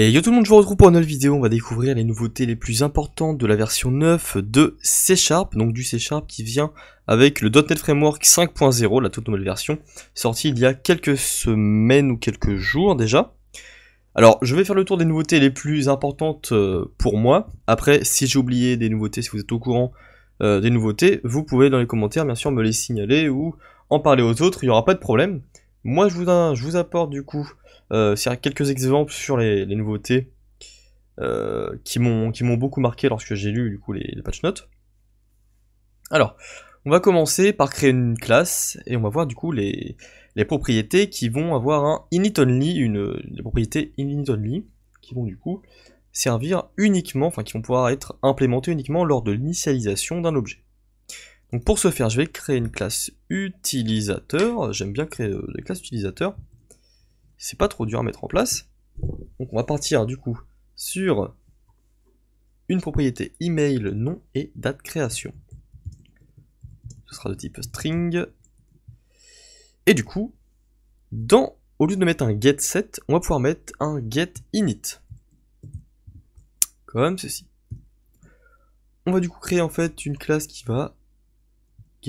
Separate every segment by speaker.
Speaker 1: Et yo tout le monde, je vous retrouve pour une nouvelle vidéo. On va découvrir les nouveautés les plus importantes de la version 9 de C#, donc du C# qui vient avec le .NET Framework 5.0, la toute nouvelle version, sortie il y a quelques semaines ou quelques jours déjà. Alors, je vais faire le tour des nouveautés les plus importantes pour moi. Après, si j'ai oublié des nouveautés, si vous êtes au courant des nouveautés, vous pouvez dans les commentaires bien sûr me les signaler ou en parler aux autres, il n'y aura pas de problème. Moi, je vous apporte du coup quelques exemples sur les nouveautés qui m'ont beaucoup marqué lorsque j'ai lu du coup les patch notes. Alors, on va commencer par créer une classe et on va voir du coup les propriétés qui vont avoir un init-only, les propriétés init-only qui vont du coup servir uniquement, enfin qui vont pouvoir être implémentées uniquement lors de l'initialisation d'un objet. Donc pour ce faire, je vais créer une classe utilisateur. J'aime bien créer des classes utilisateurs. C'est pas trop dur à mettre en place. Donc on va partir du coup sur une propriété email, nom et date création. Ce sera de type string. Et du coup, au lieu de mettre un getSet, on va pouvoir mettre un getInit. Comme ceci. On va du coup créer en fait une classe qui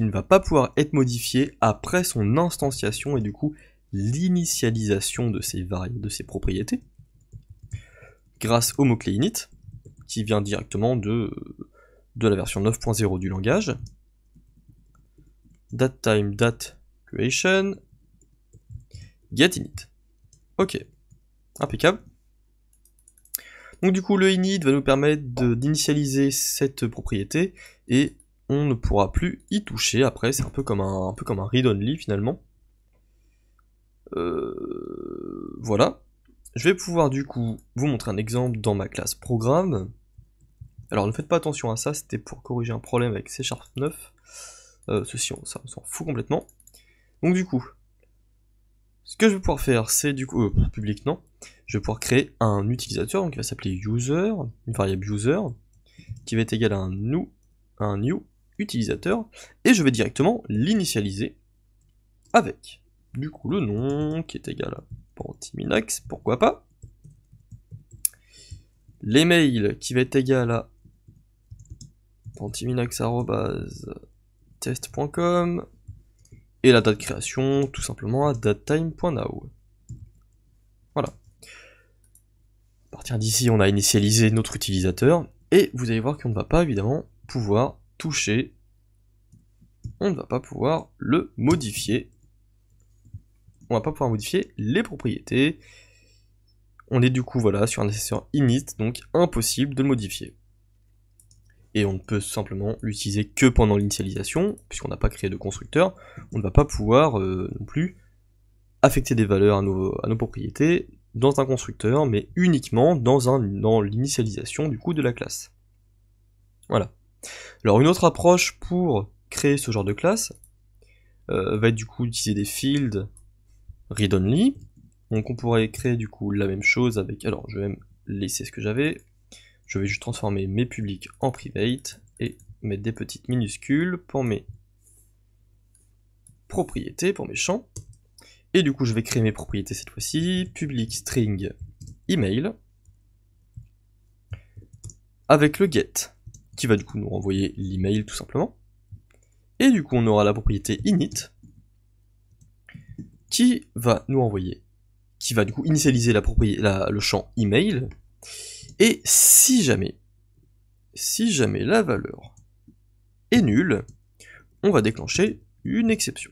Speaker 1: ne va pas pouvoir être modifiée après son instanciation et du coup l'initialisation de ces propriétés grâce au mot-clé init qui vient directement de la version 9.0 du langage. DateTime, DateCreation, getInit. Ok, impeccable. Donc du coup le init va nous permettre d'initialiser cette propriété et on ne pourra plus y toucher. Après c'est un peu comme un read-only finalement. Voilà. Je vais pouvoir du coup vous montrer un exemple dans ma classe programme. Alors ne faites pas attention à ça, c'était pour corriger un problème avec C# 9. Ceci on s'en fout complètement. Donc du coup, ce que je vais pouvoir faire, c'est du coup, public non, je vais pouvoir créer un utilisateur, donc il va s'appeler user, une variable user, qui va être égal à un new utilisateur, et je vais directement l'initialiser avec, du coup, le nom qui est égal à Pantyminax, pourquoi pas, l'email qui va être égal à pantyminax@test.com, et la date de création, tout simplement à datetime.now. Voilà. À partir d'ici, on a initialisé notre utilisateur, et vous allez voir qu'on ne va pas évidemment pouvoir toucher, on ne va pas pouvoir le modifier, on va pas pouvoir modifier les propriétés. On est du coup voilà sur un accesseur init, donc impossible de le modifier. Et on ne peut simplement l'utiliser que pendant l'initialisation, puisqu'on n'a pas créé de constructeur, on ne va pas pouvoir non plus affecter des valeurs à nos propriétés dans un constructeur, mais uniquement dans l'initialisation du coup de la classe. Voilà. Alors une autre approche pour créer ce genre de classe va être du coup d'utiliser des fields read-only. Donc on pourrait créer du coup la même chose avec... Alors je vais même laisser ce que j'avais. Je vais juste transformer mes publics en private et mettre des petites minuscules pour mes propriétés, pour mes champs. Et du coup je vais créer mes propriétés cette fois-ci. Public string email avec le get qui va du coup nous renvoyer l'email tout simplement. Et du coup on aura la propriété init qui va nous renvoyer, qui va du coup initialiser le champ email. Et si jamais la valeur est nulle, on va déclencher une exception.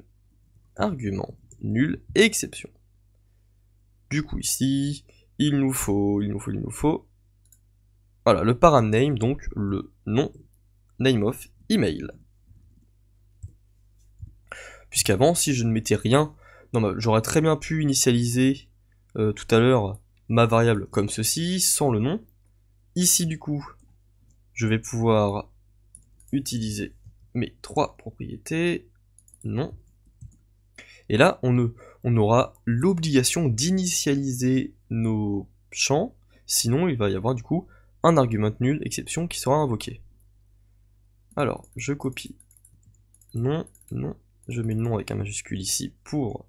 Speaker 1: Argument nul exception. Du coup ici, il nous faut voilà, le param-name, donc le nom name of email. Puisqu'avant, si je ne mettais rien, j'aurais très bien pu initialiser tout à l'heure ma variable comme ceci, sans le nom. Ici du coup, je vais pouvoir utiliser mes trois propriétés, nom. Et là, on aura l'obligation d'initialiser nos champs, sinon il va y avoir du coup un argument nul exception qui sera invoqué. Alors, je copie nom, je mets le nom avec un majuscule ici pour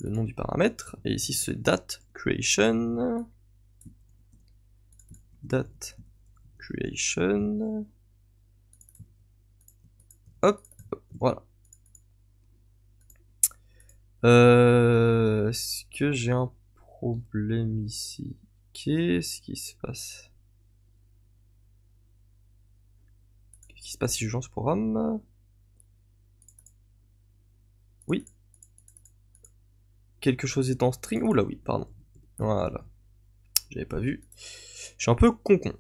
Speaker 1: le nom du paramètre, et ici c'est date creation, date creation. Hop, voilà. Est-ce que j'ai un problème ici? Qu'est-ce qui se passe? Qu'est-ce qui se passe si je lance ce programme? Oui. Quelque chose est en string. Oula, oui, pardon. Voilà. J'avais pas vu. Je suis un peu con-con.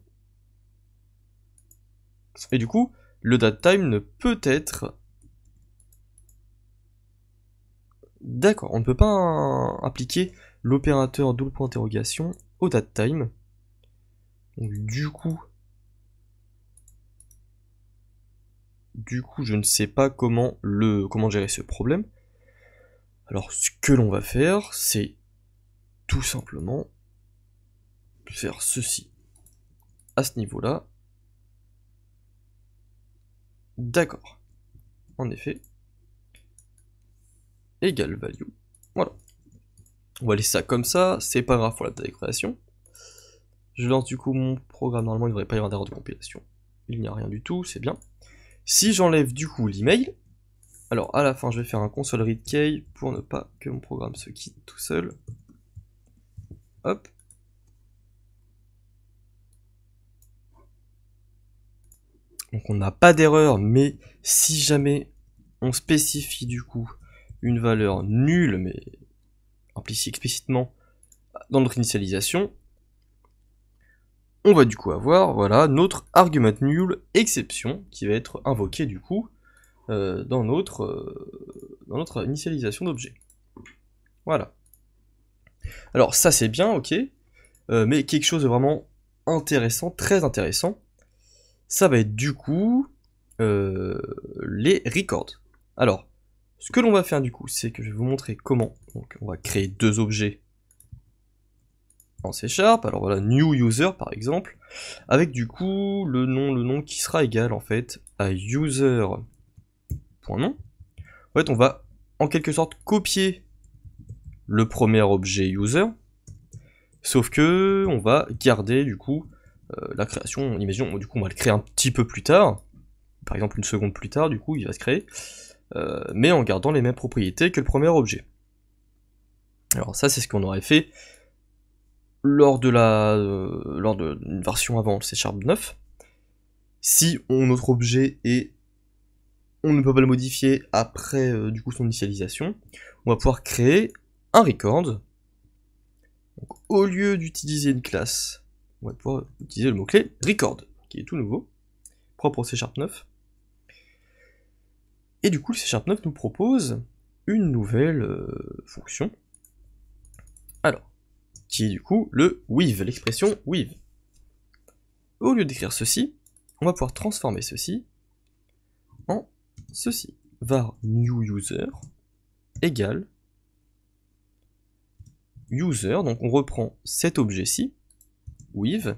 Speaker 1: Et du coup, le datetime ne peut être... D'accord, on ne peut pas appliquer l'opérateur double point d'interrogation au datetime. Donc du coup, je ne sais pas comment gérer ce problème. Alors ce que l'on va faire, c'est tout simplement faire ceci à ce niveau-là. D'accord. En effet. Égal value. Voilà. On va laisser ça comme ça, c'est pas grave pour la date de création. Je lance du coup mon programme, normalement il ne devrait pas y avoir d'erreur de compilation. Il n'y a rien du tout, c'est bien. Si j'enlève du coup l'email, alors à la fin je vais faire un console read key pour ne pas que mon programme se quitte tout seul. Hop. Donc on n'a pas d'erreur, mais si jamais on spécifie du coup une valeur nulle, mais implicite explicitement dans notre initialisation, on va du coup avoir, voilà, notre argument null exception qui va être invoqué du coup dans notre initialisation d'objet. Voilà. Alors ça c'est bien, ok, mais quelque chose de vraiment intéressant, très intéressant, ça va être du coup les records. Alors, ce que l'on va faire du coup, c'est que je vais vous montrer comment. Donc on va créer deux objets en C#, alors voilà, new user par exemple, avec du coup le nom qui sera égal en fait à user.nom. En fait on va en quelque sorte copier le premier objet user, sauf que on va garder du coup la création, imaginons, du coup on va le créer un petit peu plus tard, par exemple une seconde plus tard, du coup il va se créer, mais en gardant les mêmes propriétés que le premier objet. Alors ça c'est ce qu'on aurait fait lors d'une version avant le C# 9. Si notre objet on ne peut pas le modifier après du coup son initialisation, on va pouvoir créer un record. Donc, au lieu d'utiliser une classe, on va pouvoir utiliser le mot-clé record, qui est tout nouveau, propre au C# 9. Et du coup, le C# 9 nous propose une nouvelle fonction. Alors, qui est du coup le with, l'expression with. Au lieu d'écrire ceci, on va pouvoir transformer ceci en ceci. Var new user égale user, donc on reprend cet objet-ci, with,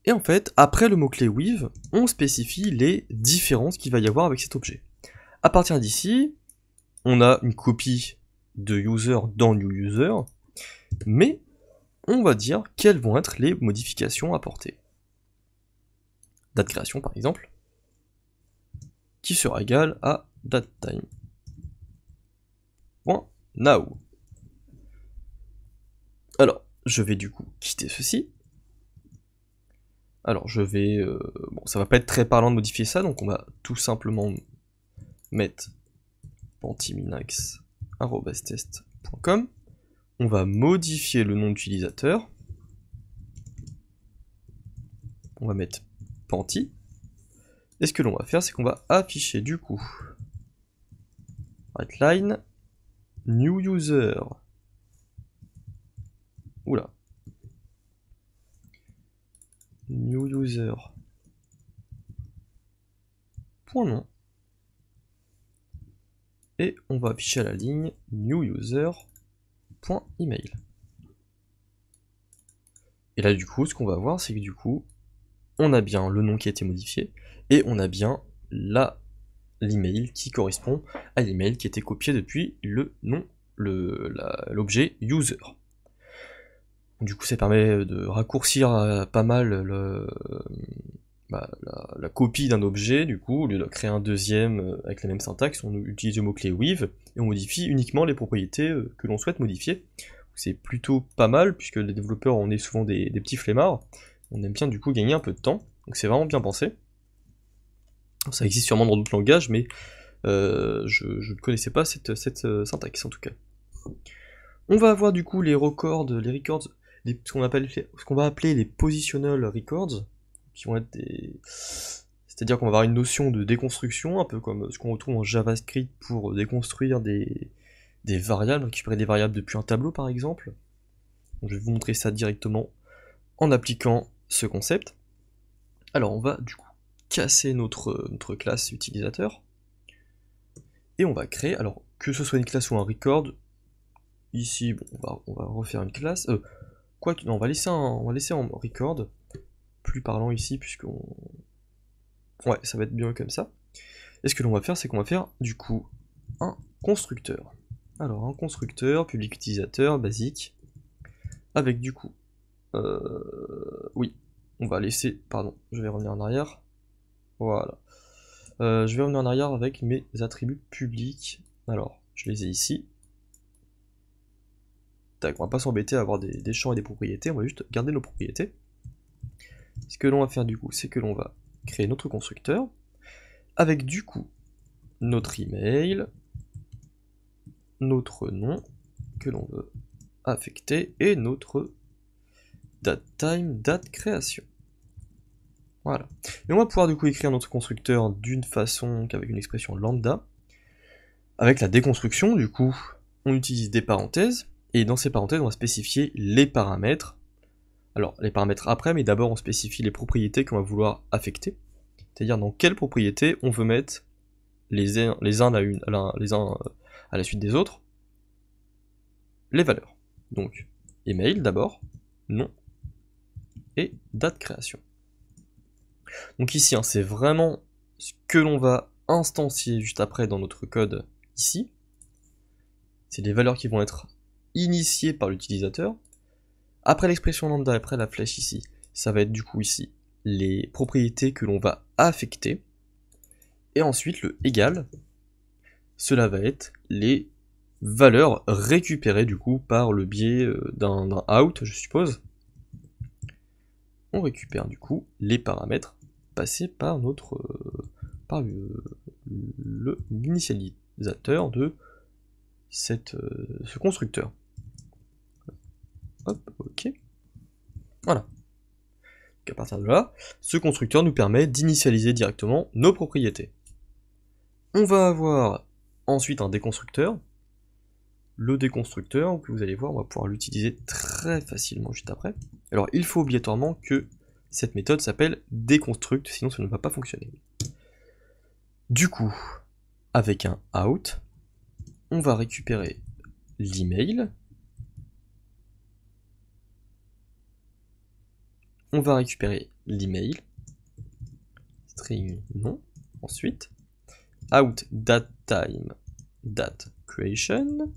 Speaker 1: et en fait, après le mot-clé with, on spécifie les différences qu'il va y avoir avec cet objet. À partir d'ici, on a une copie de user dans new user, mais on va dire quelles vont être les modifications apportées. Date création par exemple, qui sera égale à datetime.now. Alors, je vais du coup quitter ceci. Alors je vais... bon, ça va pas être très parlant de modifier ça, donc on va tout simplement mettre pantiminax@test.com. On va modifier le nom d'utilisateur. On va mettre panty. Et ce que l'on va faire, c'est qu'on va afficher du coup writeLine new user. Oula. New user. .nom. Et on va afficher à la ligne new user.email. Et là du coup, ce qu'on va voir, c'est que du coup, on a bien le nom qui a été modifié, et on a bien l'email qui correspond à l'email qui était copié depuis le nom, l'objet user. Du coup ça permet de raccourcir pas mal la copie d'un objet, du coup, au lieu de créer un deuxième avec la même syntaxe, on utilise le mot-clé with, et on modifie uniquement les propriétés que l'on souhaite modifier. C'est plutôt pas mal, puisque les développeurs, on est souvent des petits flemmards, on aime bien du coup gagner un peu de temps, donc c'est vraiment bien pensé. Ça existe sûrement dans d'autres langages, mais je ne connaissais pas cette syntaxe en tout cas. On va avoir du coup les records, ce qu'on va appeler les positional records, qui vont être des... C'est-à-dire qu'on va avoir une notion de déconstruction, un peu comme ce qu'on retrouve en JavaScript pour déconstruire des variables, récupérer des variables depuis un tableau par exemple. Donc, je vais vous montrer ça directement en appliquant ce concept. Alors on va du coup casser notre classe utilisateur, et on va créer, alors que ce soit une classe ou un record, ici bon, on va refaire une classe, non, on va laisser en record, plus parlant ici, puisqu'on... Ouais, ça va être bien comme ça. Et ce que l'on va faire, c'est qu'on va faire, du coup, un constructeur. Alors, un constructeur, public utilisateur, basique, avec du coup... oui, on va laisser... Pardon, je vais revenir en arrière. Voilà. Je vais revenir en arrière avec mes attributs publics. Alors, je les ai ici. Tac, on va pas s'embêter à avoir des champs et des propriétés, on va juste garder nos propriétés. Ce que l'on va faire du coup, c'est que l'on va créer notre constructeur, avec du coup notre email, notre nom que l'on veut affecter, et notre datetime, date création. Voilà. Et on va pouvoir du coup écrire notre constructeur d'une façon qu'avec une expression lambda. Avec la déconstruction, du coup, on utilise des parenthèses, et dans ces parenthèses, on va spécifier les paramètres. Alors, les paramètres après, mais d'abord on spécifie les propriétés qu'on va vouloir affecter. C'est-à-dire dans quelles propriétés on veut mettre les uns à la suite des autres, les valeurs. Donc, email d'abord, nom, et date création. Donc ici, c'est vraiment ce que l'on va instancier juste après dans notre code ici. C'est des valeurs qui vont être initiées par l'utilisateur. Après l'expression lambda, après la flèche ici, ça va être du coup ici les propriétés que l'on va affecter. Et ensuite le égal, cela va être les valeurs récupérées du coup par le biais d'un out, je suppose. On récupère du coup les paramètres passés par notre l'initialisateur de ce constructeur. Hop, ok. Voilà. Donc à partir de là, ce constructeur nous permet d'initialiser directement nos propriétés. On va avoir ensuite un déconstructeur. Le déconstructeur, que vous allez voir, on va pouvoir l'utiliser très facilement juste après. Alors il faut obligatoirement que cette méthode s'appelle déconstruct, sinon ça ne va pas fonctionner. Du coup, avec un out, on va récupérer l'email. On va récupérer l'email, string nom, ensuite, out datetime, date creation.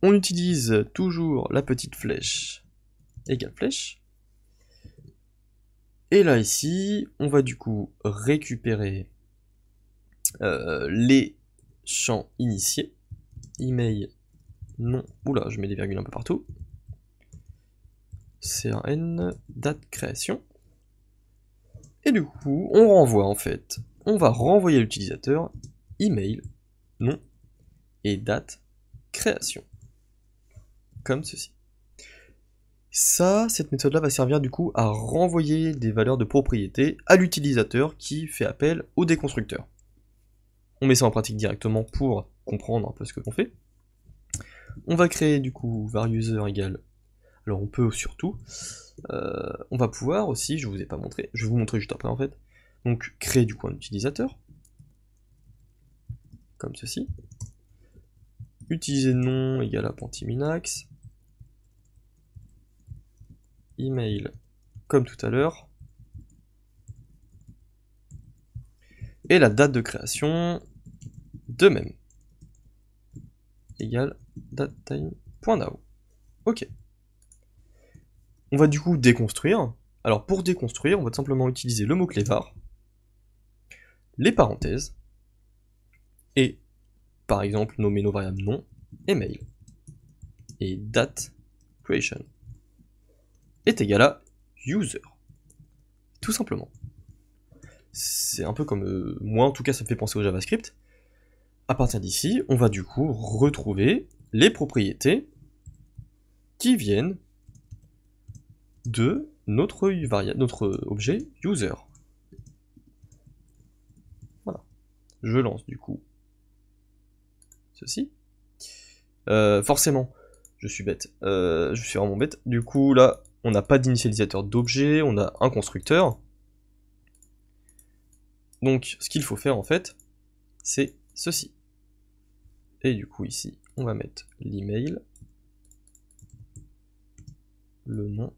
Speaker 1: On utilise toujours la petite flèche égale flèche. Et là ici, on va du coup récupérer les champs initiés, email, nom, oula, je mets des virgules un peu partout, CRN, date création, et du coup, on renvoie en fait, on va renvoyer à l'utilisateur email, nom, et date création, comme ceci. Ça, cette méthode-là va servir du coup à renvoyer des valeurs de propriété à l'utilisateur qui fait appel au déconstructeur. On met ça en pratique directement pour comprendre un peu ce que l'on fait. On va créer du coup var_user égale, alors on peut surtout, on va pouvoir aussi, je vous ai pas montré, je vais vous montrer juste après en fait, donc créer du coup un utilisateur, comme ceci, utiliser nom égale apprenti-minax, email comme tout à l'heure, et la date de création de même, égale datetime.now. Ok. On va du coup déconstruire. Alors pour déconstruire, on va tout simplement utiliser le mot-clé var, les parenthèses, et par exemple nommer nos variables nom et mail. Et date creation est égal à user. Tout simplement. C'est un peu comme moi en tout cas ça me fait penser au JavaScript. À partir d'ici, on va du coup retrouver les propriétés qui viennent de notre objet user. Voilà. Je lance du coup ceci. Forcément, je suis bête. Je suis vraiment bête. Du coup, là, on n'a pas d'initialisateur d'objet, on a un constructeur. Donc, ce qu'il faut faire en fait, c'est ceci. Et du coup, ici, on va mettre l'email, le nom,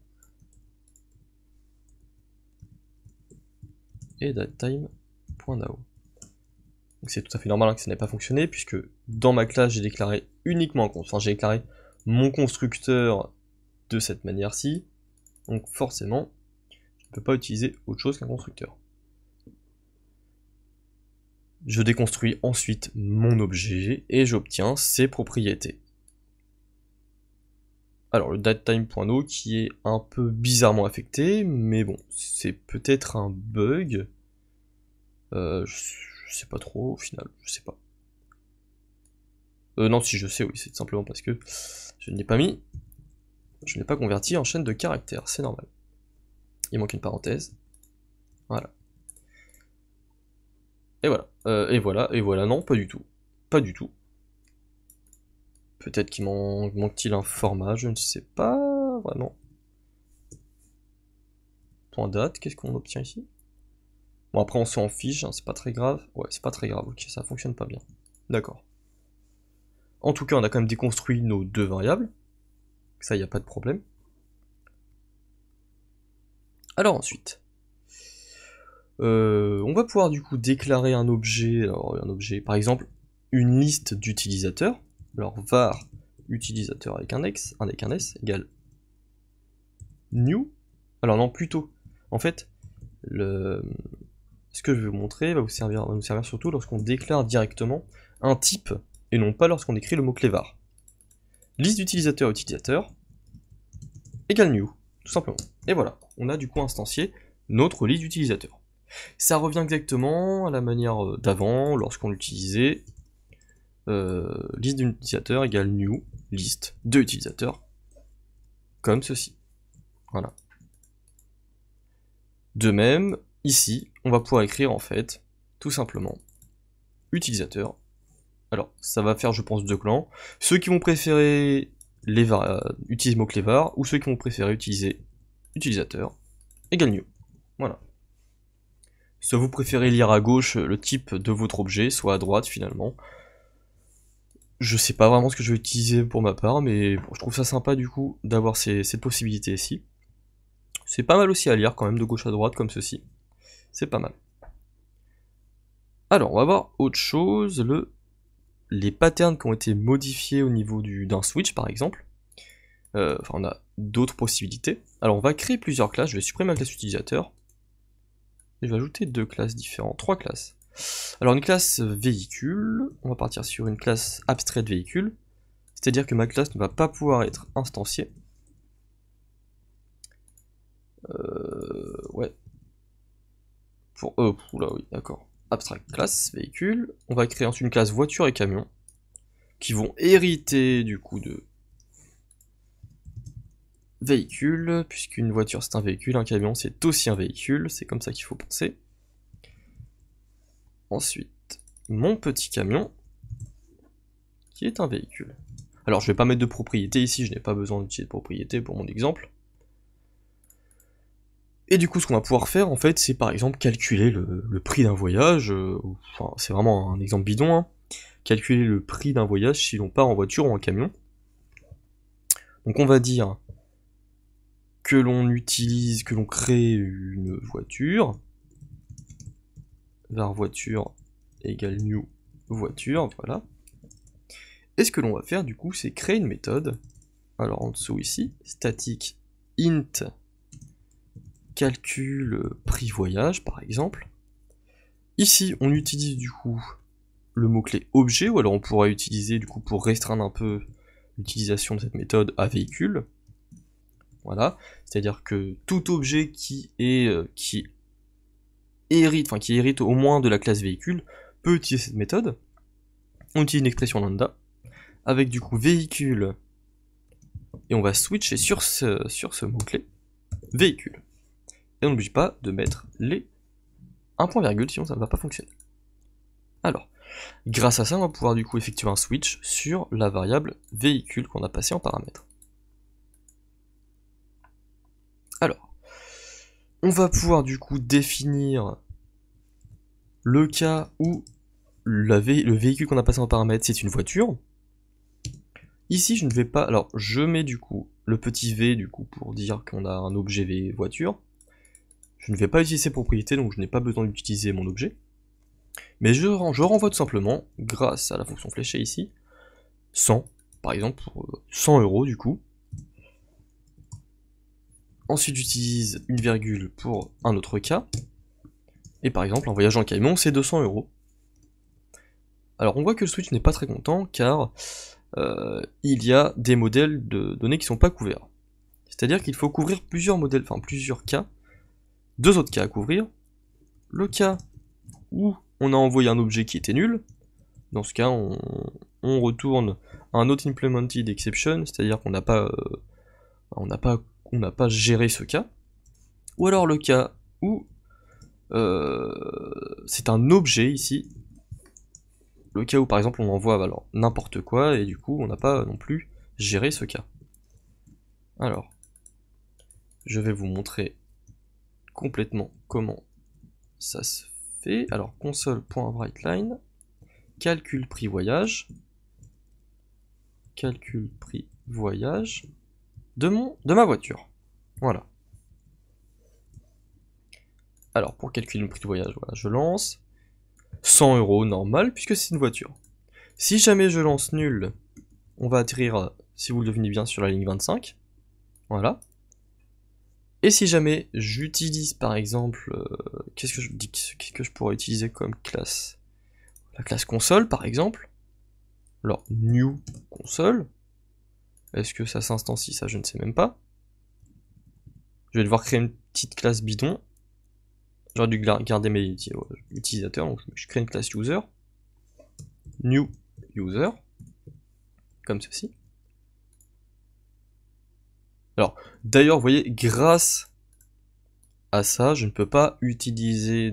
Speaker 1: et datetime.now. Donc c'est tout à fait normal que ça n'ait pas fonctionné, puisque dans ma classe, j'ai déclaré uniquement j'ai déclaré mon constructeur de cette manière-ci, donc forcément, je ne peux pas utiliser autre chose qu'un constructeur. Je déconstruis ensuite mon objet, et j'obtiens ses propriétés. Alors le datetime.no qui est un peu bizarrement affecté, mais bon, c'est peut-être un bug. Je sais pas trop au final, je sais pas. Non, si je sais, oui, c'est simplement parce que je ne l'ai pas mis, je ne l'ai pas converti en chaîne de caractères, c'est normal. Il manque une parenthèse. Voilà. Et voilà, et voilà, non, pas du tout. Pas du tout. Peut-être qu'il manque-t-il un format, je ne sais pas vraiment. Point date, qu'est-ce qu'on obtient ici? Bon, après on s'en fiche, hein, c'est pas très grave. Ouais, c'est pas très grave, ok, ça fonctionne pas bien. D'accord. En tout cas, on a quand même déconstruit nos deux variables. Ça, il n'y a pas de problème. Alors ensuite, on va pouvoir du coup déclarer un objet, par exemple, une liste d'utilisateurs. Alors var utilisateur avec un x, avec un s égale new. Alors non, plutôt. En fait, ce que je vais vous montrer va nous servir surtout lorsqu'on déclare directement un type et non pas lorsqu'on écrit le mot-clé var. Liste d'utilisateurs utilisateur égale new, tout simplement. Et voilà, on a du coup instancié notre liste d'utilisateurs. Ça revient exactement à la manière d'avant, lorsqu'on l'utilisait. Liste d'utilisateurs égale new, liste de utilisateurs, comme ceci. Voilà. De même, ici, on va pouvoir écrire en fait, tout simplement, utilisateur. Alors, ça va faire, je pense, deux clans. Ceux qui vont préférer utiliser mot-clé var, ou ceux qui vont préférer utiliser utilisateur égale new. Voilà. Soit vous préférez lire à gauche le type de votre objet, soit à droite finalement. Je sais pas vraiment ce que je vais utiliser pour ma part, mais bon, je trouve ça sympa du coup d'avoir cette possibilité ici. C'est pas mal aussi à lire quand même de gauche à droite comme ceci. C'est pas mal. Alors on va voir autre chose, les patterns qui ont été modifiés au niveau d'un switch par exemple. Enfin on a d'autres possibilités. Alors on va créer plusieurs classes, je vais supprimer ma classe utilisateur. Et je vais ajouter deux classes différentes, trois classes. Alors une classe véhicule, on va partir sur une classe abstraite véhicule, c'est-à-dire que ma classe ne va pas pouvoir être instanciée. Ouais. Oula, oui, d'accord. Abstract classe véhicule. On va créer ensuite une classe voiture et camion, qui vont hériter du coup de véhicule, puisqu'une voiture c'est un véhicule, un camion c'est aussi un véhicule, c'est comme ça qu'il faut penser. Ensuite, mon petit camion, qui est un véhicule. Alors je vais pas mettre de propriété ici, je n'ai pas besoin d'utiliser de propriété pour mon exemple. Et du coup ce qu'on va pouvoir faire en fait c'est par exemple calculer le prix d'un voyage, enfin c'est vraiment un exemple bidon, hein. Calculer le prix d'un voyage si l'on part en voiture ou en camion. Donc on va dire que l'on crée une voiture, var voiture égale new voiture, voilà. Et ce que l'on va faire du coup c'est créer une méthode, alors en dessous ici, static int calcul prix voyage par exemple. Ici on utilise du coup le mot-clé objet, ou alors on pourra utiliser du coup pour restreindre un peu l'utilisation de cette méthode à véhicule. Voilà, c'est-à-dire que tout objet qui hérite au moins de la classe véhicule peut utiliser cette méthode. On utilise une expression lambda avec du coup véhicule et on va switcher sur ce mot-clé véhicule. Et on n'oublie pas de mettre les un point virgule, sinon ça ne va pas fonctionner. Alors, grâce à ça, on va pouvoir du coup effectuer un switch sur la variable véhicule qu'on a passé en paramètre. Alors, on va pouvoir du coup définir le cas où le véhicule qu'on a passé en paramètre c'est une voiture. Ici je ne vais pas, alors je mets du coup le petit v du coup pour dire qu'on a un objet v voiture. Je ne vais pas utiliser ces propriétés donc je n'ai pas besoin d'utiliser mon objet. Mais je renvoie tout simplement, grâce à la fonction fléchée ici, 100, par exemple pour 100 € du coup. Ensuite j'utilise une virgule pour un autre cas. Et par exemple en voyageant en camion c'est 200 €. Alors on voit que le switch n'est pas très content car il y a des modèles de données qui ne sont pas couverts. C'est-à-dire qu'il faut couvrir plusieurs modèles, enfin plusieurs cas, deux autres cas à couvrir. Le cas où on a envoyé un objet qui était nul, dans ce cas on retourne un not implemented exception, c'est-à-dire qu'on n'a pas, on n'a pas géré ce cas. Ou alors le cas où c'est un objet ici, le cas où par exemple on envoie alors n'importe quoi et du coup on n'a pas non plus géré ce cas. Alors, je vais vous montrer complètement comment ça se fait. Alors console.writeLine, calcul prix voyage de ma voiture. Voilà. Alors pour calculer le prix de voyage, voilà, je lance 100 € normal puisque c'est une voiture. Si jamais je lance nul, on va atterrir, si vous le devinez bien, sur la ligne 25. Voilà. Et si jamais j'utilise par exemple, qu'est-ce que je pourrais utiliser comme classe? La classe console par exemple. Alors new console. Est-ce que ça s'instancie? Ça je ne sais même pas. Je vais devoir créer une petite classe bidon. J'aurais dû garder mes utilisateurs, donc je crée une classe user. New user. Comme ceci. Alors, d'ailleurs, vous voyez, grâce à ça, je ne peux pas utiliser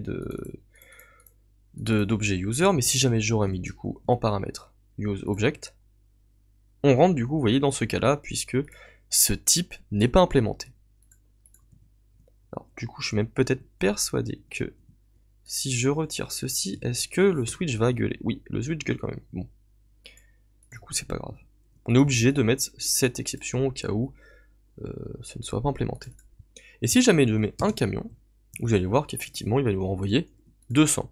Speaker 1: d'objet user, mais si jamais j'aurais mis du coup en paramètre useObject, on rentre du coup, vous voyez, dans ce cas-là, puisque ce type n'est pas implémenté. Alors, du coup, je suis même peut-être persuadé que si je retire ceci, est-ce que le switch va gueuler? Oui, le switch gueule quand même. Bon. Du coup, c'est pas grave. On est obligé de mettre cette exception au cas où ce ne soit pas implémenté. Et si jamais je mets un camion, vous allez voir qu'effectivement il va nous renvoyer 200.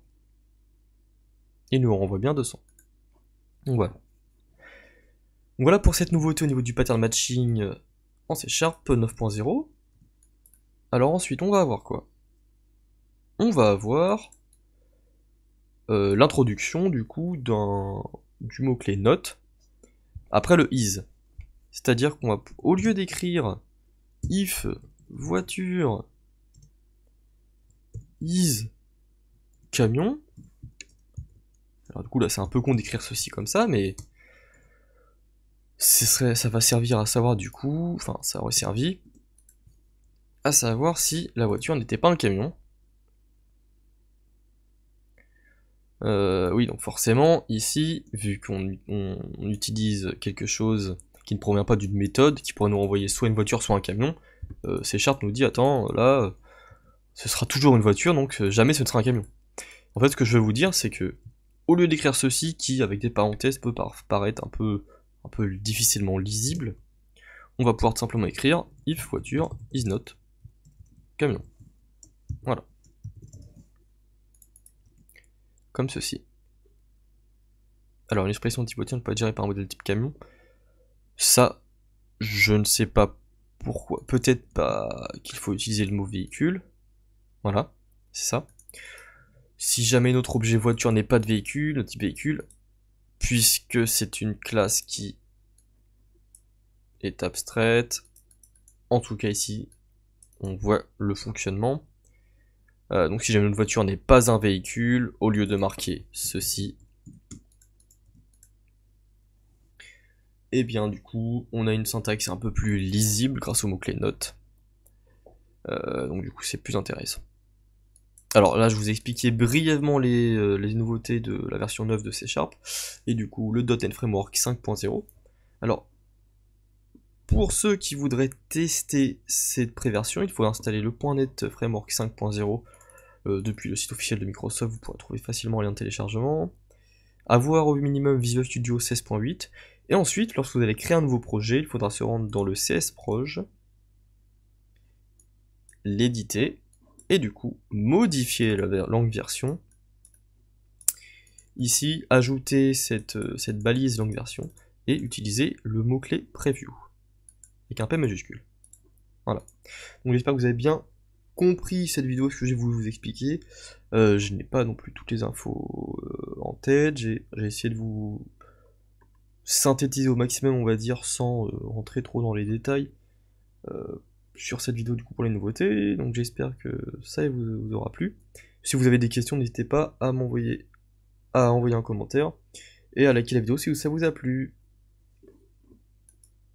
Speaker 1: Il nous renvoie bien 200. Donc voilà. Donc voilà pour cette nouveauté au niveau du pattern matching en C# 9.0. Alors ensuite on va avoir quoi? On va avoir l'introduction du coup du mot-clé note après le is. C'est-à-dire qu'on va, au lieu d'écrire if voiture is camion, alors du coup là c'est un peu con d'écrire ceci comme ça, mais ça va servir à savoir du coup, enfin ça aurait servi à savoir si la voiture n'était pas un camion. Oui, donc forcément, ici, vu qu'on utilise quelque chose qui ne provient pas d'une méthode, qui pourrait nous renvoyer soit une voiture, soit un camion, C# nous dit, attends, là, ce sera toujours une voiture, donc jamais ce ne sera un camion. En fait, ce que je veux vous dire, c'est que, au lieu d'écrire ceci, qui, avec des parenthèses, peut paraître un peu difficilement lisible, on va pouvoir tout simplement écrire if voiture is not camion. Voilà. Comme ceci. Alors, une expression de type voiture ne peut pas être gérée par un modèle type camion. Ça, je ne sais pas Pourquoi? Peut-être pas qu'il faut utiliser le mot véhicule. Voilà, c'est ça. Si jamais notre objet voiture n'est pas de véhicule, notre type véhicule, puisque c'est une classe qui est abstraite, en tout cas ici, on voit le fonctionnement. Donc si jamais notre voiture n'est pas un véhicule, au lieu de marquer ceci, et bien du coup, on a une syntaxe un peu plus lisible grâce au mot-clé note. Donc du coup, c'est plus intéressant. Alors là, je vous ai expliqué brièvement les nouveautés de la version 9 de C#, et du coup, le .NET Framework 5.0. Alors, pour ceux qui voudraient tester cette préversion, il faut installer le .NET Framework 5.0 depuis le site officiel de Microsoft, vous pourrez trouver facilement un lien de téléchargement. Avoir au minimum Visual Studio 16.8. Et ensuite, lorsque vous allez créer un nouveau projet, il faudra se rendre dans le CSproj, l'éditer, et du coup, modifier la langue version. Ici, ajouter cette balise langue version, et utiliser le mot-clé preview, avec un P majuscule. Voilà. Donc j'espère que vous avez bien compris cette vidéo, ce que j'ai voulu vous expliquer. Je n'ai pas non plus toutes les infos en tête, j'ai essayé de vous synthétiser au maximum, on va dire, sans rentrer trop dans les détails sur cette vidéo du coup pour les nouveautés, donc j'espère que ça vous aura plu. Si vous avez des questions, n'hésitez pas à envoyer un commentaire, et à liker la vidéo si ça vous a plu.